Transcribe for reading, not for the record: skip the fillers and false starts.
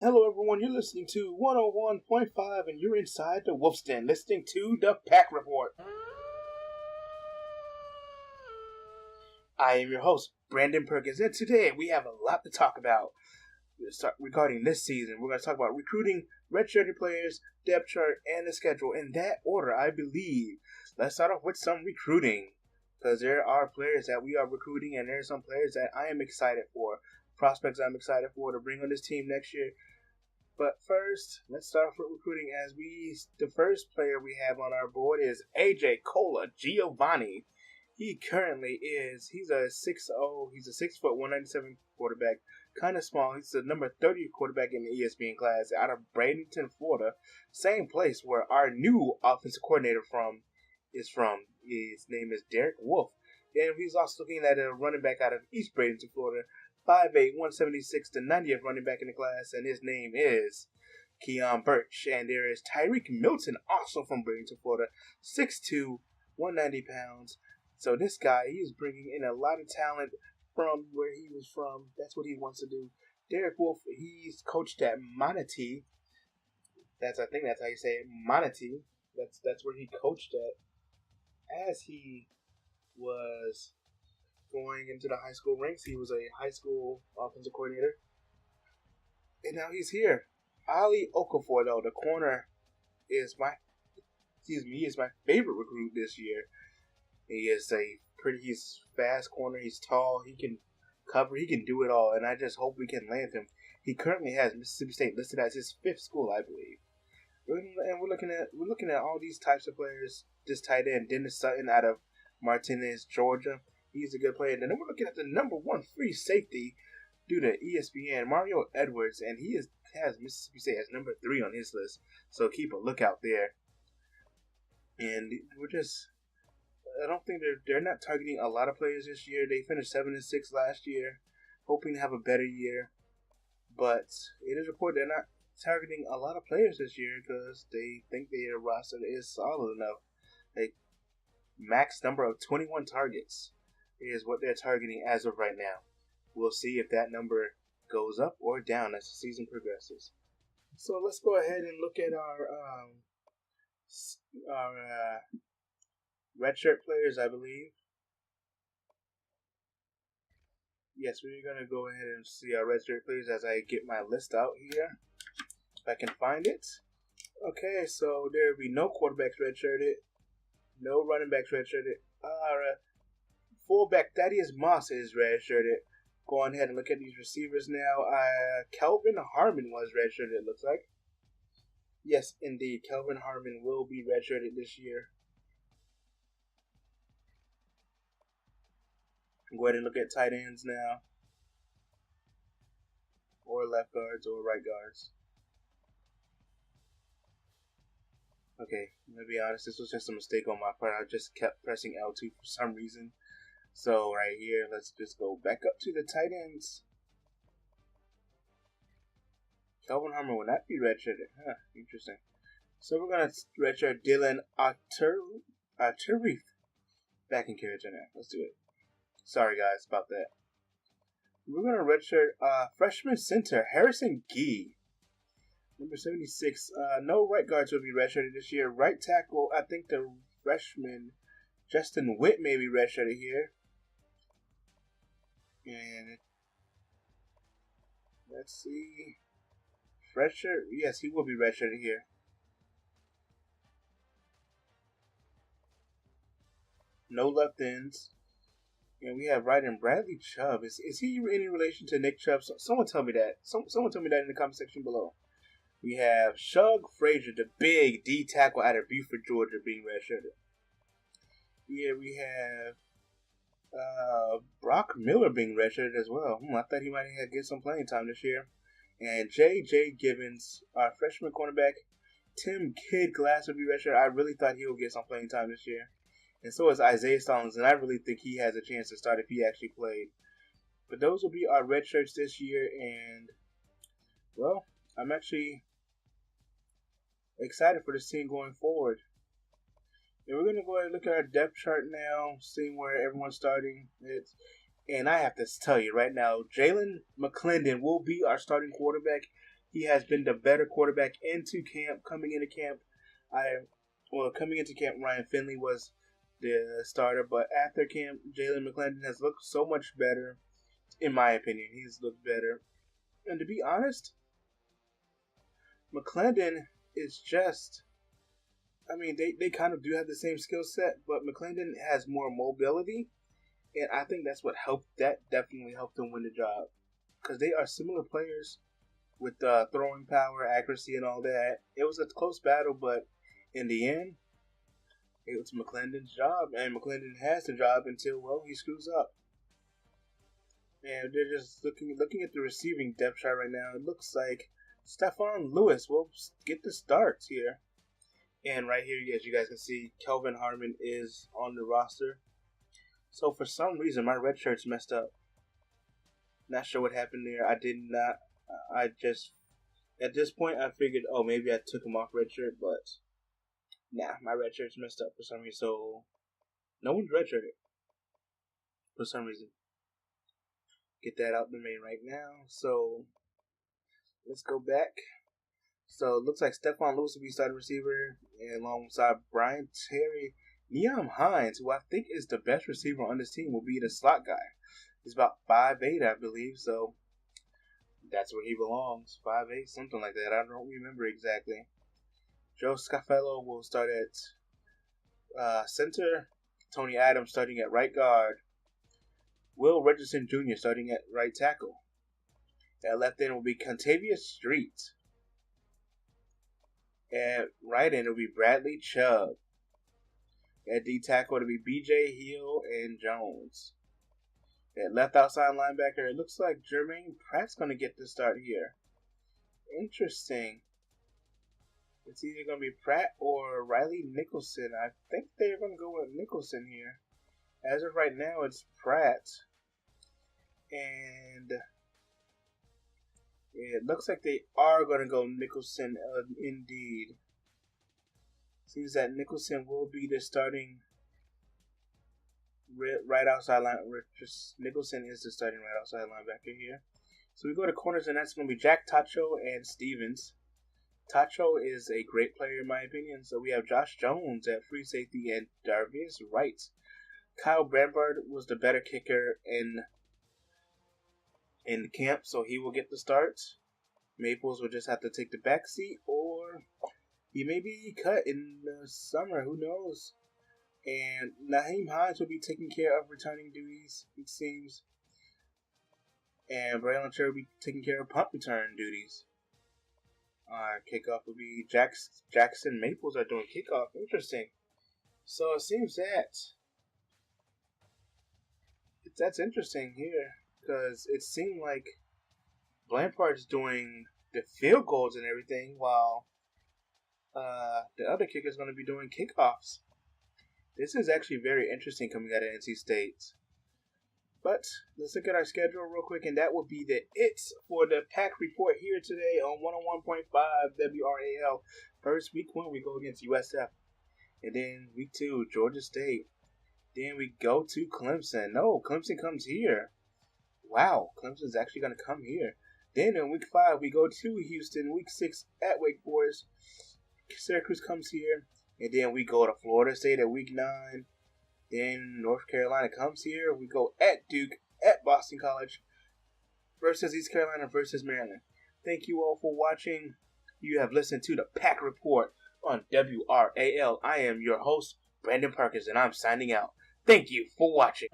Hello everyone, you're listening to 101.5 and you're inside the Wolf's Den, listening to the Pack Report. I am your host, Brandon Perkins, and today we have a lot to talk about regarding this season. We're going to talk about recruiting, redshirted players, depth chart, and the schedule in that order, I believe. Let's start off with some recruiting, because there are players that we are recruiting, and there are some players that I am excited for. Prospects I'm excited for to bring on this team next year. But first, let's start off with recruiting the first player we have on our board is AJ Cola Giovanni. He's a 6'0", he's a 6 foot 197 quarterback, kind of small. He's the number 30 quarterback in the ESPN class out of Bradenton, Florida. Same place where our new offensive coordinator is from. His name is Derek Wolf. And he's also looking at a running back out of East Bradenton, Florida. 5'8", 176, the 90th running back in the class, and his name is Keon Birch. And there is Tyreek Milton, also from Bradenton, Florida, 6'2", 190 pounds. So this guy, he's bringing in a lot of talent from where he was from. That's what he wants to do. Derek Wolf, he's coached at Manatee. I think that's how you say it, Manatee. That's where he coached at. As he was going into the high school ranks, he was a high school offensive coordinator, and now he's here. Ali Okafor, though, the corner, is my favorite recruit this year. He's fast corner. He's tall. He can cover. He can do it all, and I just hope we can land him. He currently has Mississippi State listed as his 5th school, I believe. And we're looking at all these types of players. This tight end, Dennis Sutton, out of Martinez, Georgia. He's a good player. And then we're looking at the number 1 free safety due to ESPN, Mario Edwards, and he has Mississippi State as number 3 on his list. So keep a lookout there. And I don't think they're not targeting a lot of players this year. They finished 7-6 last year, hoping to have a better year. But it is reported they're not targeting a lot of players this year because they think their roster is solid enough. Max number of 21 targets is what they're targeting as of right now. We'll see if that number goes up or down as the season progresses. So let's go ahead and look at our redshirt players, I believe. Yes, we're going to go ahead and see our redshirt players as I get my list out here. If I can find it. Okay, so there will be no quarterbacks redshirted. No running backs redshirted. Fullback Thaddeus Moss is redshirted. Go on ahead and look at these receivers now. Kelvin Harmon was redshirted, it looks like. Yes, indeed. Kelvin Harmon will be redshirted this year. Go ahead and look at tight ends now. Or left guards or right guards. Okay, I'm going to be honest, this was just a mistake on my part. I just kept pressing L2 for some reason. So right here, let's just go back up to the tight ends. Kelvin Harmon will not be redshirted. Interesting. So we're going to redshirt Dylan Arturif. Back in character now. Let's do it. Sorry guys about that. We're going to redshirt freshman center Harrison Gee. Number 76. No right guards will be redshirted this year. Right tackle, I think the freshman Justin Witt may be redshirted here. And let's see. Redshirt? Yes, he will be redshirted here. No left ends. And we have right in Bradley Chubb. Is he any relation to Nick Chubb? Someone tell me that. Someone tell me that in the comment section below. We have Shug Frazier, the big D tackle out of Buford, Georgia, being redshirted. Here we have Brock Miller being redshirted as well. I thought he might have get some playing time this year. And J.J. Gibbons, our freshman cornerback. Tim Kidd Glass will be redshirted. I really thought he would get some playing time this year. And so is Isaiah Stallings, and I really think he has a chance to start if he actually played. But those will be our red shirts this year, and, well, I'm actually excited for this team going forward. And we're going to go ahead and look at our depth chart now, seeing where everyone's starting. And I have to tell you right now, Jalen McClendon will be our starting quarterback. He has been the better quarterback into camp. Coming into camp, Ryan Finley was the starter, but after camp, Jalen McClendon has looked so much better. In my opinion, he's looked better. And to be honest, McClendon is just... I mean, they kind of do have the same skill set, but McClendon has more mobility, and I think that's what helped. That definitely helped him win the job, because they are similar players with throwing power, accuracy, and all that. It was a close battle, but in the end, it was McClendon's job, and McClendon has the job until, well, he screws up. And they're just looking at the receiving depth chart right now. It looks like Stephon Lewis will get the starts here. And right here, as you guys can see, Kelvin Harmon is on the roster. So for some reason, my red shirt's messed up. Not sure what happened there. I did not. I just, at this point, I figured, oh, maybe I took him off red shirt, but nah, my red shirt's messed up for some reason. So no one's red shirted for some reason. Get that out the main right now. So let's go back. So it looks like Stephon Lewis will be starting receiver, and alongside Brian Terry, Nyheim Hines, who I think is the best receiver on this team, will be the slot guy. He's about 5'8", I believe, so that's where he belongs. 5'8", something like that. I don't remember exactly. Joe Scafello will start at center. Tony Adams starting at right guard. Will Richardson Jr. starting at right tackle. At left end will be Contavious Street. At right end, it'll be Bradley Chubb. At D tackle, it'll be B.J. Hill and Jones. At left outside linebacker, it looks like Jermaine Pratt's going to get the start here. Interesting. It's either going to be Pratt or Riley Nicholson. I think they're going to go with Nicholson here. As of right now, it's Pratt. And it looks like they are going to go Nicholson indeed. Seems that Nicholson will be the starting right outside linebacker. Nicholson is the starting right outside linebacker here. So we go to corners, and that's going to be Jack Tacho and Stevens. Tacho is a great player in my opinion. So we have Josh Jones at free safety and Darvius Wright. Kyle Brambard was the better kicker in camp, so he will get the start. Maples will just have to take the back seat, or he may be cut in the summer. Who knows? And Nyheim Hines will be taking care of returning duties, it seems. And Braylon Cherry will be taking care of punt return duties. Kickoff will be Jackson Maples are doing kickoff. Interesting. So it seems that's interesting here, because it seemed like Blampard's doing the field goals and everything, while the other kicker's going to be doing kickoffs. This is actually very interesting coming out of NC State. But let's look at our schedule real quick, and that will be it for the Pack Report here today on 101.5 WRAL. First, week 1, we go against USF. And then week 2, Georgia State. Then we go to Clemson. No, Clemson comes here. Wow, Clemson's actually going to come here. Then in week 5, we go to Houston. Week 6 at Wake Forest. Syracuse comes here. And then we go to Florida State at week 9. Then North Carolina comes here. We go at Duke, at Boston College, versus East Carolina, versus Maryland. Thank you all for watching. You have listened to the Pack Report on WRAL. I am your host, Brandon Perkins, and I'm signing out. Thank you for watching.